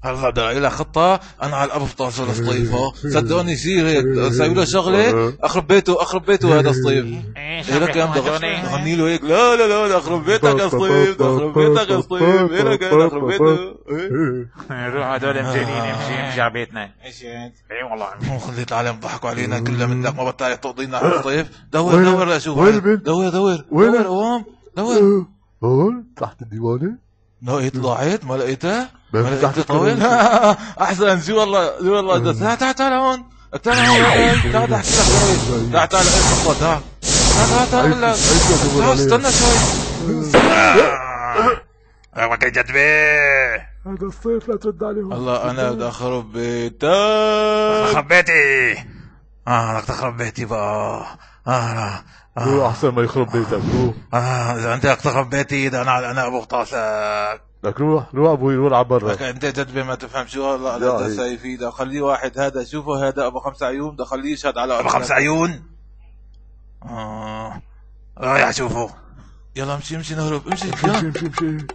هلا بدي الاقي لك خطه. انا على الابو بطاطس الصيفه صدقوني يصير هيك اسوي له شغله اخرب بيته اخرب بيته هذا الصيف. ايه لك يا غني له هيك لا لا لا اخرب بيتك يا صيف اخرب بيتك يا صيف. ايه لك اخرب بيته. روح هدول مجانين امشي على بيتنا. اي والله خليت العالم ضحكوا علينا كلها منك ما بطلت تقضينا على الصيف. دور دور لاشوفها. دور دور دور قوام دور. هون تحت الديوانه. لقيت ضاعت ما لقيتها. ما تحت لقيت طويل. احسن شو والله شو والله. تعال تعال تعال هون تعال هون تعال احكي لك شوي. تعال تعال تعال تعال تعال تعال استنى شوي. ما كان جدبي هذا الصيف لا ترد عليهم. الله انا بدي اخرب بيتك. خرب بيتي. بدك تخرب بيتي بقى. روح احسن ما يخرب بيتك. روح. اذا انت بدك تخرب بيتي ده انا ابو غطاسك. لك روح ابوي روح على برا. انت تدبي ما تفهم شو هلا هذا سايفي. ده خليه واحد هذا شوفه هذا ابو 5 عيون. ده خليه يشهد على ابو 5 عيون. رايح اشوفه. يلا امشي امشي نهرب امشي امشي امشي امشي.